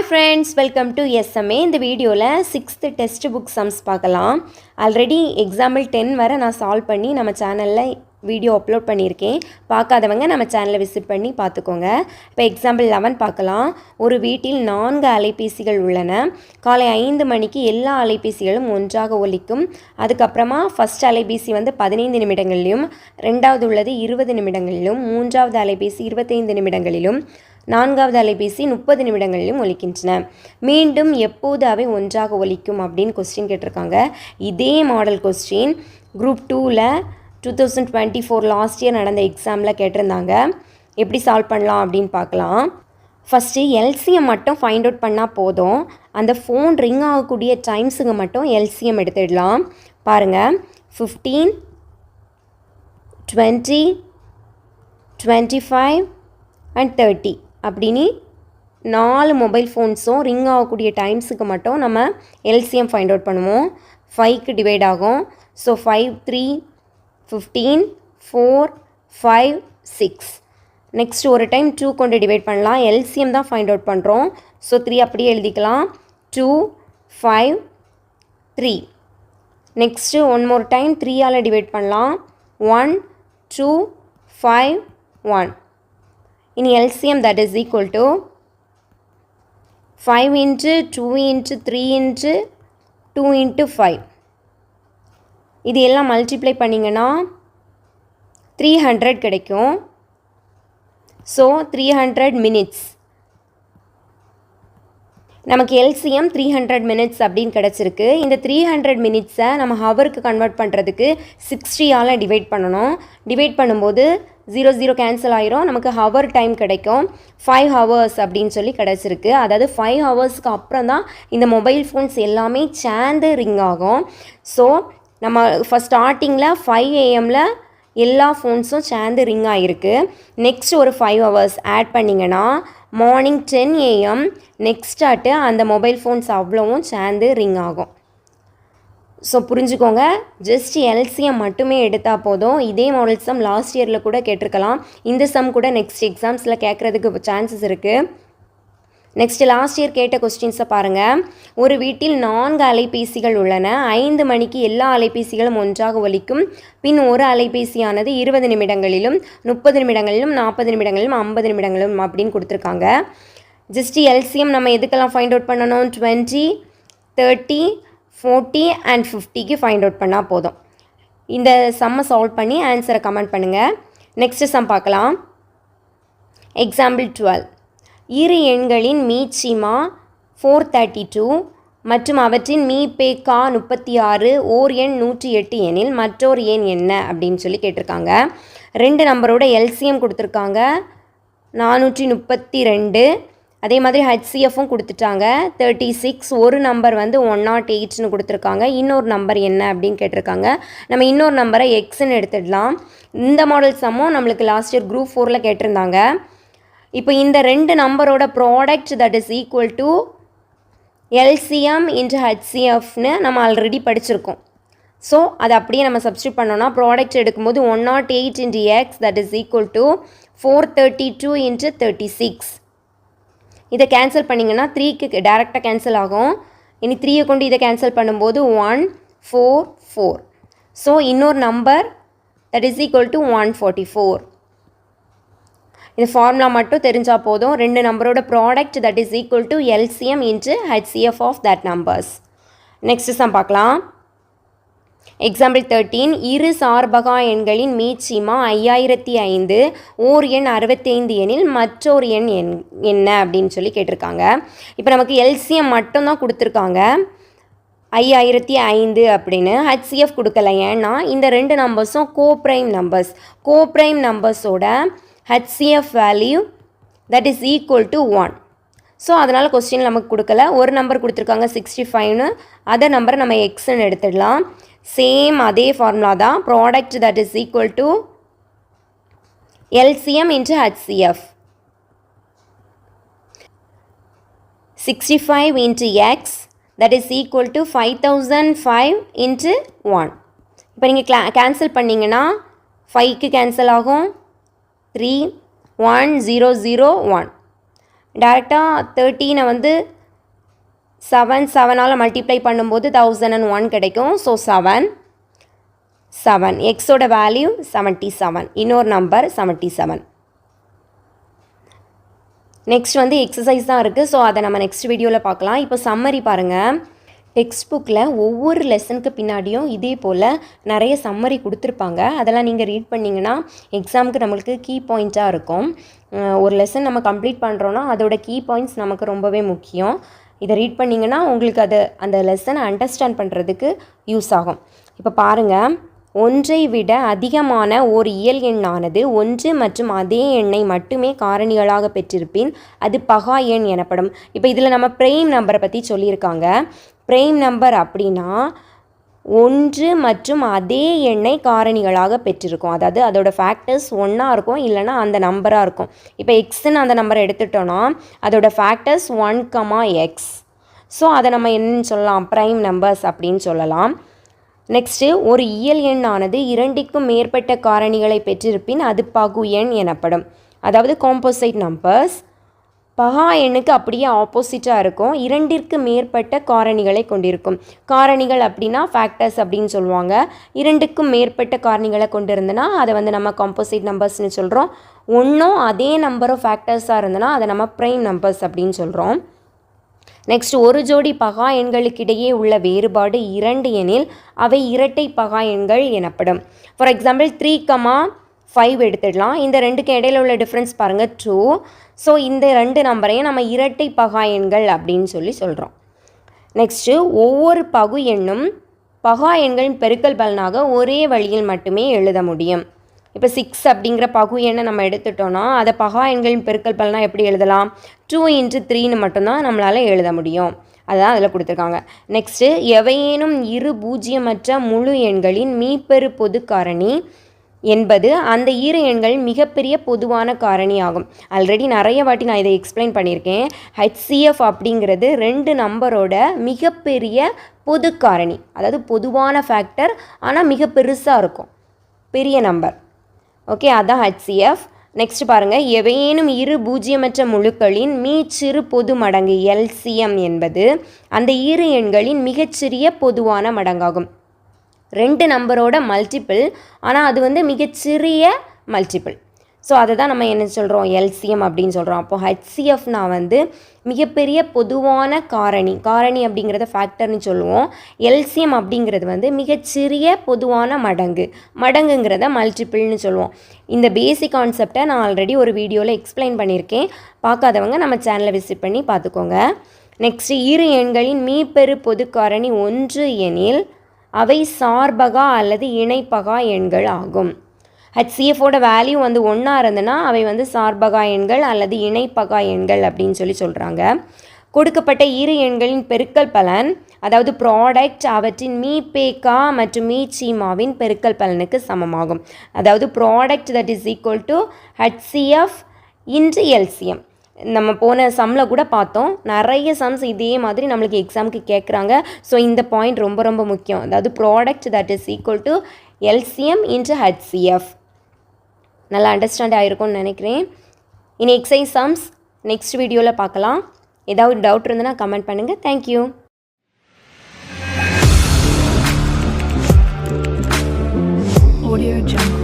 Hi friends, welcome to SMA. இந்த வீடியோவில் 6th test book sums பார்க்கலாம். ஆல்ரெடி எக்ஸாம்பிள் 10 வரை நான் சால்வ் பண்ணி நம்ம சேனலில் வீடியோ அப்லோட் பண்ணியிருக்கேன். பார்க்காதவங்க நம்ம சேனலை விசிட் பண்ணி பார்த்துக்கோங்க. இப்போ எக்ஸாம்பிள் 11 பார்க்கலாம். ஒரு வீட்டில் 4 அலைபேசிகள் உள்ளன. காலை 5 மணிக்கு எல்லா அலைபேசிகளும் ஒன்றாக ஒலிக்கும். அதுக்கப்புறமா ஃபஸ்ட் அலைபேசி 15 நிமிடங்களிலும், ரெண்டாவது உள்ளது 20 நிமிடங்களிலும், மூன்றாவது அலைபேசி 25 நிமிடங்களிலும், நான்காவது அலைபேசி 30 நிமிடங்களிலும் ஒலிக்கின்றன. மீண்டும் எப்போது அவை ஒன்றாக ஒலிக்கும் அப்படின்னு கொஸ்டின் கேட்டிருக்காங்க. இதே மாடல் கொஸ்டின் குரூப் 2ல் 2024 லாஸ்ட் இயர் நடந்த எக்ஸாமில் கேட்டிருந்தாங்க. எப்படி சால்வ் பண்ணலாம் அப்படின்னு பார்க்கலாம். ஃபஸ்ட்டு எல்சிஎம் மட்டும் ஃபைண்ட் அவுட் பண்ணால் போதும். அந்த ஃபோன் ரிங் ஆகக்கூடிய டைம்ஸுக்கு மட்டும் எல்சிஎம் எடுத்துடலாம். பாருங்கள், 15, 20, 25 and 30 அப்படின்னு 4 மொபைல் ஃபோன்ஸும் ரிங் ஆகக்கூடிய டைம்ஸுக்கு மட்டும் நம்ம எல்சிஎம் ஃபைண்ட் அவுட் பண்ணுவோம். 5க்கு டிவைட் ஆகும். ஸோ 5, 3, 15, 4, 5, 6. நெக்ஸ்ட் ஒரு டைம் 2 கொண்டு டிவைட் பண்ணலாம். எல்சிஎம் தான் ஃபைண்ட் அவுட் பண்ணுறோம். ஸோ 3 அப்படியே எழுதிக்கலாம். 2, 5, 3. நெக்ஸ்ட்டு ஒன் மோர் டைம் 3ஆல் டிவைட் பண்ணலாம். 1, 2, 5, 1. In LCM that is equal to 5 into 2 into 3 into 2 into 5. இது எல்லாம் மல்டிப்ளை பண்ணிங்கன்னா 300 கிடைக்கும். So 300 minutes. நமக்கு எல்சிஎம் 300 மினிட்ஸ் அப்படின்னு கிடச்சிருக்கு. இந்த 300 மினிட்ஸை நம்ம ஹவருக்கு கன்வெர்ட் பண்ணுறதுக்கு 60ஆல் டிவைட் பண்ணணும். டிவைட் பண்ணும்போது 0 0 கேன்சல் ஆயிரும். நமக்கு ஹவர் டைம் கிடைக்கும். 5 hours அப்படின்னு சொல்லி கிடச்சிருக்கு. அதாவது 5 ஹவர்ஸ்க்கு அப்புறம் தான் இந்த மொபைல் ஃபோன்ஸ் எல்லாமே சேர்ந்து ரிங் ஆகும். ஸோ நம்ம ஃபஸ்ட் ஸ்டார்டிங்கில் 5 AM எல்லா ஃபோன்ஸும் சேர்ந்து ரிங் ஆகிருக்கு. நெக்ஸ்ட் ஒரு 5 hours ஆட் பண்ணிங்கன்னா மார்னிங் 10 AM நெக்ஸ்ட் ஆட்டு அந்த மொபைல் ஃபோன்ஸ் அவ்வளவும் சேர்ந்து ரிங் ஆகும். ஸோ புரிஞ்சுக்கோங்க, ஜஸ்ட் எல்சிஎம் மட்டுமே எடுத்தால் போதும். இதே மாடல் சம் லாஸ்ட் இயரில் கூட கேட்டிருக்கலாம். இந்த சம் கூட நெக்ஸ்ட் எக்ஸாம்ஸில் கேட்குறதுக்கு சான்சஸ் இருக்குது. நெக்ஸ்ட் லாஸ்ட் இயர் கேட்ட கொஸ்டின்ஸை பாருங்கள். ஒரு வீட்டில் 4 அலைபேசிகள் உள்ளன. 5 மணிக்கு எல்லா அலைபேசிகளும் ஒன்றாக ஒலிக்கும். பின் ஒரு அலைபேசியானது 20 நிமிடங்களிலும், 30 நிமிடங்களிலும், 40 நிமிடங்களிலும், 50 நிமிடங்களிலும் அப்படின்னு கொடுத்துருக்காங்க. ஜஸ்ட் எல்சிஎம் நம்ம எதுக்கெல்லாம் ஃபைண்ட் அவுட் பண்ணணும்? 20, 30, 40 and 50க்கு ஃபைண்ட் அவுட் பண்ணால் போதும். இந்த சம்மை சால்வ் பண்ணி ஆன்சரை கமெண்ட் பண்ணுங்கள். நெக்ஸ்ட் சம் பார்க்கலாம். எக்ஸாம்பிள் 12. இரு எண்களின் மீச்சிமா 432 மற்றும் அவற்றின் மீபேக்கா 36 ஓர் எண் 108 எனில் மற்றொரு எண் என்ன அப்படின்னு சொல்லி கேட்டிருக்காங்க. 2 நம்பரோட எல்சிஎம் கொடுத்துருக்காங்க 432. அதே மாதிரி ஹெச்சிஎஃப்பும் கொடுத்துட்டாங்க 36. ஒரு நம்பர் 108ன்னு கொடுத்துருக்காங்க. இன்னொரு நம்பர் என்ன அப்படின்னு கேட்டிருக்காங்க. நம்ம இன்னொரு நம்பரை எக்ஸ்ன்னு எடுத்துடலாம். இந்த மாடல் சம்மும் நம்மளுக்கு லாஸ்ட் இயர் குரூப் 4ல் கேட்டிருந்தாங்க. இப்போ இந்த 2 நம்பரோட product that is equal to LCM into ஹெச்சிஎஃப்னு நம்ம ஆல்ரெடி படிச்சிருக்கோம். ஸோ அதை அப்படியே நம்ம சப்ஸ்டியூட் பண்ணோன்னா ப்ராடக்ட் எடுக்கும்போது 108 into X that is equal to 432 into 36. இதை கேன்சல் பண்ணிங்கன்னா 3க்கு டேரெக்டாக கேன்சல் ஆகும். இனி 3யை கொண்டு இதை கேன்சல் பண்ணும்போது 1, 4, 4. ஸோ இன்னொரு number that is equal to 144. இந்த ஃபார்முலா மட்டும் தெரிஞ்சால் போதும். 2 நம்பரோட product that is equal to LCM into HCF of that numbers. Next sum பார்க்கலாம். எக்ஸாம்பிள் 13. இரு சார்பகா எண்களின் மீச்சிமா 5005 ஓர் எண் 65 எனில் மற்றொரு எண் என்ன அப்படின்னு சொல்லி கேட்டிருக்காங்க. இப்போ நமக்கு எல்சிஎம் மட்டும்தான் கொடுத்துருக்காங்க 5005 அப்படின்னு. ஹெச்சிஎஃப் கொடுக்கல. ஏன்னா இந்த 2 நம்பர்ஸும் கோப்ரைம் நம்பர்ஸ். கோப்ரைம் நம்பர்ஸோட HCF value that is equal to 1. So அதனால் கொஸ்டின் நமக்கு கொடுக்கல. ஒரு நம்பர் கொடுத்துருக்காங்க 65ன்னு. அதை நம்பரை நம்ம எக்ஸ்ன்னு எடுத்துடலாம். சேம் அதே ஃபார்முலா தான். Product that is equal to LCM into HCF. 65 into X that is equal to 5005 into 1. இப்போ நீங்கள் கேன்சல் பண்ணிங்கன்னா 5க்கு கேன்சல் ஆகும். 3, 1, 0, 0, 1. டேரெக்டாக 13 வந்து 7ஆல் மல்டிப்ளை பண்ணும்போது 1001 கிடைக்கும். ஸோ 7 எக்ஸோட வேல்யூ 77, இன்னொரு நம்பர் 77. நெக்ஸ்ட் வந்து எக்ஸசைஸ் தான் இருக்குது. ஸோ அதை நம்ம நெக்ஸ்ட் வீடியோவில் பார்க்கலாம். இப்போ சம்மரி பாருங்கள். டெக்ஸ்ட் புக்கில் ஒவ்வொரு லெசனுக்கு பின்னாடியும் இதே போல் நிறைய சம்மரி கொடுத்துருப்பாங்க. அதெல்லாம் நீங்கள் ரீட் பண்ணிங்கன்னா எக்ஸாமுக்கு நம்மளுக்கு கீ பாயிண்ட்டாக இருக்கும். ஒரு லெசன் நம்ம கம்ப்ளீட் பண்ணுறோன்னா அதோட கீ பாயிண்ட்ஸ் நமக்கு ரொம்பவே முக்கியம். இதை ரீட் பண்ணிங்கன்னா உங்களுக்கு அந்த லெசனை அண்டர்ஸ்டாண்ட் பண்ணுறதுக்கு யூஸ் ஆகும். இப்போ பாருங்கள், ஒன்றை விட அதிகமான ஒரு இயல் எண்ணானது ஒன்று மற்றும் அதே எண்ணை மட்டுமே காரணிகளாக பெற்றிருப்பின் அது பகா எண் எனப்படும். இப்போ இதில் நம்ம ப்ரைம் நம்பரை பற்றி சொல்லியிருக்காங்க. ப்ரைம் நம்பர் அப்படின்னா ஒன்று மற்றும் அதே எண்ணை காரணிகளாக பெற்றிருக்கும். அதாவது அதோட ஃபேக்டர்ஸ் ஒன்றா இருக்கும், இல்லைனா அந்த நம்பராக இருக்கும். இப்போ எக்ஸ்ன்னு அந்த நம்பரை எடுத்துட்டோன்னா அதோட ஃபேக்டர்ஸ் 1, x. ஸோ அதை நம்ம என்னன்னு சொல்லலாம், ப்ரைம் நம்பர்ஸ் அப்படின்னு சொல்லலாம். நெக்ஸ்ட்டு, ஒரு இயல் எண்ணானது இரண்டுக்கும் மேற்பட்ட காரணிகளை பெற்றிருப்பின் அது பகு எண் எனப்படும். அதாவது காம்போசைட் நம்பர்ஸ். பகா எண்ணுக்கு அப்படியே ஆப்போசிட்டாக இருக்கும், இரண்டிற்கு மேற்பட்ட காரணிகளை கொண்டிருக்கும். காரணிகள் அப்படின்னா ஃபேக்டர்ஸ் அப்படின்னு சொல்லுவாங்க. இரண்டுக்கும் மேற்பட்ட காரணிகளை கொண்டு இருந்தனா அதை வந்து நம்ம காம்போசைட் நம்பர்ஸ்னு சொல்கிறோம். ஒன்றும் அதே நம்பரும் ஃபேக்டர்ஸாக இருந்தனா அதை நம்ம ப்ரைம் நம்பர்ஸ் அப்படின்னு சொல்கிறோம். நெக்ஸ்ட், ஒரு ஜோடி பகா எண்களுக்கிடையே உள்ள வேறுபாடு 2 எனில் அவை இரட்டை பகா எண்கள் எனப்படும். ஃபார் எக்ஸாம்பிள் 3,5 எடுத்துடலாம். இந்த ரெண்டுக்கு இடையில உள்ள டிஃப்ரென்ஸ் பாருங்கள் 2. ஸோ இந்த ரெண்டு நம்பரையும் நம்ம இரட்டை பகா எண்கள் அப்படின்னு சொல்கிறோம். நெக்ஸ்ட்டு, ஒவ்வொரு பகு எண்ணும் பகா எண்களின் பெருக்கல் பலனாக ஒரே வழியில் மட்டுமே எழுத முடியும். இப்போ 6 அப்படிங்கிற பகு எண்ணை நம்ம எடுத்துட்டோன்னா அதை பகா எண்களின் பெருக்கல் பலனாக எப்படி எழுதலாம், 2 × 3ன்னு மட்டும்தான் நம்மளால் எழுத முடியும். அதுதான் அதில் கொடுத்துருக்காங்க. நெக்ஸ்ட்டு, எவையேனும் இரு பூஜ்ஜியமற்ற முழு எண்களின் மீப்பெரு பொது காரணி என்பது அந்த இரு எண்களின் மிகப்பெரிய பொதுவான காரணி ஆகும். ஆல்ரெடி நிறைய வாட்டி நான் இதை எக்ஸ்பிளைன் பண்ணியிருக்கேன். HCF அப்படிங்கிறது 2 நம்பரோட மிகப்பெரிய பொது காரணி, அதாவது பொதுவான ஃபேக்டர், ஆனால் மிக பெருசாக இருக்கும், பெரிய நம்பர். ஓகே, அதான் HCF. நெக்ஸ்ட் பாருங்கள், எவையேனும் இரு பூஜ்ஜியமற்ற முழுக்களின் மீச்சிறு பொது மடங்கு LCM என்பது அந்த இரு எண்களின் மிகச்சிறிய பொதுவான மடங்காகும். 2 நம்பரோட மல்டிபிள், ஆனால் அது வந்து மிகச்சிறிய மல்டிபிள். ஸோ அதை தான் நம்ம என்ன சொல்கிறோம், LCM அப்படின்னு சொல்கிறோம். அப்போது HCFனா வந்து மிகப்பெரிய பொதுவான காரணி அப்படிங்கிறத ஃபேக்டர்னு சொல்லுவோம். LCM அப்படிங்கிறது வந்து மிகச்சிறிய பொதுவான மடங்குங்கிறத மல்டிபிள்னு சொல்லுவோம். இந்த பேசிக் கான்செப்டை நான் ஆல்ரெடி ஒரு வீடியோவில் எக்ஸ்பிளைன் பண்ணியிருக்கேன். பார்க்காதவங்க நம்ம சேனலை விசிட் பண்ணி பார்த்துக்கோங்க. நெக்ஸ்ட், இரு எண்களின் மீப்பெரு பொது காரணி 1 எனில் அவை சார்பகா அல்லது இணைப்பகா எண்கள் ஆகும். HCFோட வேல்யூ வந்து 1 இருந்ததுன்னா அவை வந்து சார்பகா எண்கள் அல்லது இணைப்பகா எண்கள் அப்படின்னு சொல்கிறாங்க. கொடுக்கப்பட்ட இரு எண்களின் பெருக்கல் பலன், அதாவது ப்ராடக்ட், அவற்றின் மீபேக்கா மற்றும் மீச்சீமாவின் பெருக்கல் பலனுக்கு சமமாகும். அதாவது product that is equal to HCF × LCM. நம்ம போன சம்மில் கூட பார்த்தோம், நிறைய சம்ஸ் இதே மாதிரி நம்மளுக்கு எக்ஸாமுக்கு கேட்குறாங்க. ஸோ இந்த பாயிண்ட் ரொம்ப ரொம்ப முக்கியம். அதாவது product that is equal to LCM × HCF. நல்லா அண்டர்ஸ்டாண்ட் ஆகிருக்கும்னு நினைக்கிறேன். இனி எக்ஸசைஸ் சம்ஸ் நெக்ஸ்ட் வீடியோவில் பார்க்கலாம். ஏதாவது டவுட் இருந்ததுன்னா கமெண்ட் பண்ணுங்கள். தேங்க்யூ. Audio Jungle.